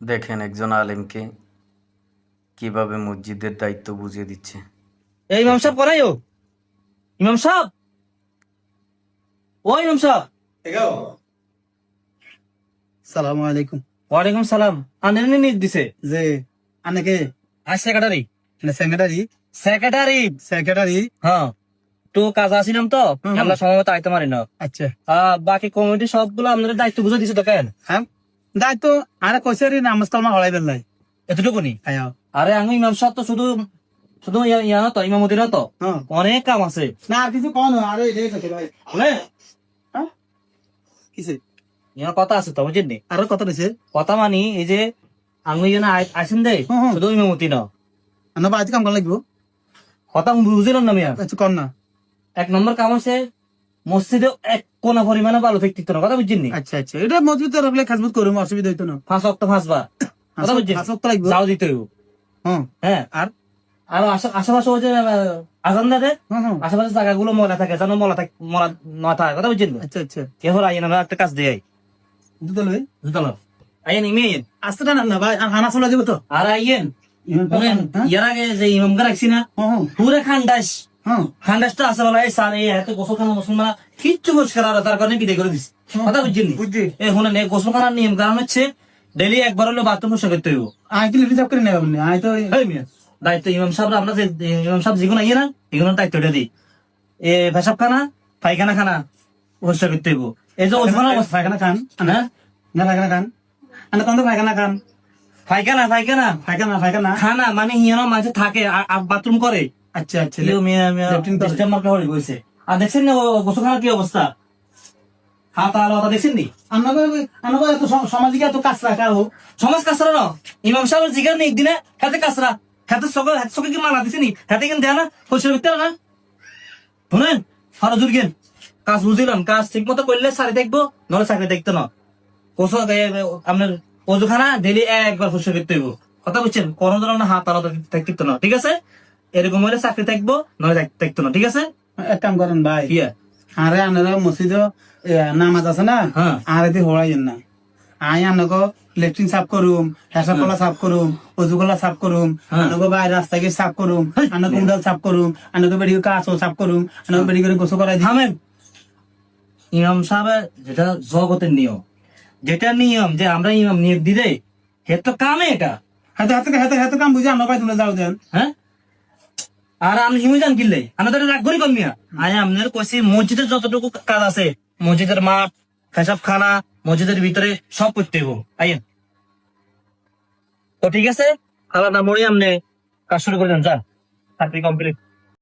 দেখেন একজন আলেমকে কিভাবে মসজিদের দায়িত্ব বুঝিয়ে দিচ্ছে। এই ইমাম দেখেন। সাহেব কোথায় ও? ইমাম সাহেব, ও ইমাম সাহেব। এগাও সালামু আলাইকুম। ওয়ালাইকুম সালাম। আনের নিজ দিছে যে আনেকে আজ সেক্রেটারি সেক্রেটারি সেক্রেটারি সেক্রেটারি হ্যাঁ, তো কাজ আসিলাম তো হুম। আমরা সময় মতো আইতে পারি না। আচ্ছা বাকি কমিটি সবগুলো আপনাদের দায়িত্ব বুঝে দিছে তো কেন হ্যাঁ দায়িত্ব আরে কইছে রে নামাজ কালমা হলাই বেলাই এতটুকুনি? আয়া আরে আমি ইমাম সাহেব তো শুধু শুধু ইয়া না তো, ইমামতি না তো, হ্যাঁ অনেক কাম আছে। না আর কিছু কোন আরে এটাই কইছে ভাই বুঝলেন? হ্যাঁ কিছে ইনার কথা আছে তো, বুঝছেন নি? আরো কত দিছে কথা মানি এই যে আমি যেন আসেন দেয় হুম, হুম। শুধু ইমামতি না, আনো বাড়িতে কাম করা লাগবো কথা বুঝিলাম না মিয়া। আচ্ছা কর না এক নম্বর কাম আছে মসজিদে এক কোনা পরিমাণে ভালো ব্যক্তিত্ব না, কথা বুঝছেন নি? আচ্ছা আচ্ছা এটা মজবুত রাখলে খাজমত করুম অসুবিধা হইতো না 5 ওয়াক্ত 5 বার, কথা বুঝছেন? হাসক তো লাগবো যাও দিতে হইব। হ্যাঁ হ্যাঁ, আর আর আশেপাশে ওই যে আজান দেয়, হ্যাঁ হ্যাঁ আশেপাশে জায়গাগুলো ময়লা থাকে, যেন ময়লা না থাকে, কথা বুঝছেন? আচ্ছা আচ্ছা এবার আইন আমরা একটা কাজ দিয়ে দুটো লই আইন ইমে আইন আসতে না না ভাই আর হানা চলে যাবো তো আর আইন হ্যাঁ ইয়ার আগে যে ইমামকে রাখছি না হ্যাঁ পুরো খান্ডাস হ্যাঁ খান্ডাসটা আছে বলা এই স্যার এই এত গোসলখানা মুসলমান কিচ্ছু পরিষ্কার আর তার কারণে বিদায় করে দিস, কথা বুঝছেন? বুঝছি এই শুনেন এই গোসলখানার নিয়ম কারণ হচ্ছে ডেলি একবার হলে বাথরুম পরিষ্কার করতে হইব। আই কি রিজার্ভ করে নেব আপনি আই তো এই মিয়া, দায়িত্ব ইমাম সাহেব, আমরা যে ইমাম সাহেব যেগুলো ইয়ে না এগুলো দায়িত্বটা দিই। এ পেশাব খানা পায়খানা খানা পরিষ্কার করতে হইব। এই যে ওজমানা পায়খানা খান হ্যাঁ, না পায়খানা খান আনা কোন পায়খানা খান পায়খানা পায়খানা পায়খানা পায়খানা খানা মানে হিয়ানো মাঝে থাকে আর বাথরুম করে। আচ্ছা আচ্ছা ইয়ো মিয়া মিয়া লেফটিন করে। ডিস্টার্ব মার্কা হয়ে গেছে। আর দেখছেন না গোসলখানার কি অবস্থা, হাত আর ওটা দেখছেন নি? আনাগো এত সামাজিক এত কাজ রাখা হোক সমাজ কাছরা না ইমাম সাহেবের জিগার নেই একদিনে হাতে কাছরা হাতে সকাল হাতে সকাল কি মানা দিছে নি হাতে কেন দেয় না পয়সা করতে না শুনেন হারা জুরগেন কাজ বুঝিলাম, কাজ ঠিক মতো করলে সারি দেখবো, নলে চাকরি দেখতো না। কোসো আপনার ওজুখানা ডেলি একবার পয়সা করতে হইব, কথা বুঝছেন? কোনো ধরনের হাত আলাদা দেখতো না, ঠিক আছে? এরকম হলে চাকরি থাকবো, নয় দেখতো না, ঠিক আছে? এক কাম করেন ভাই ইয়া আরে আনারা মসজিদ নামাজ আছে না হ্যাঁ। আরে দি হড়াইয়েন না আই আনাগো লেট্রিন সাফ করুম হেসা কলা সাফ করুম অজু কলা সাফ করুম হ্যাঁ। আনাগো বাইরে রাস্তা গিয়ে সাফ করুম হেই। আনাগো উন্ডাল সাফ করুম আনাগো বেড়ি কাঁচও সাফ করুম আনাগো বেড়ি করে গোসল করাই দিই থামেন। ইমাম সাহেবের যেটা জগতের নিয়ম, যেটা নিয়ম যে আমরা ইমাম নিয়োগ দিলে হে তো কামে এটা, হাতে হাতে হাতে হাতে কাম বুঝে আনো ভাই তোমরা যাও দেন হ্যাঁ? আর আমি হিমুজান কিনলে আমাদের রাগ করি কমিয়া আয় আপনার কইছি মসজিদের যতটুকু কাজ আছে, মসজিদের মাঠ পেশাব খানা মসজিদের ভিতরে সব করতে হইব। আইন তো ঠিক আছে, আলাদা মরি আপনি কাজ শুরু করে দেন, যান চাকরি কমপ্লিট।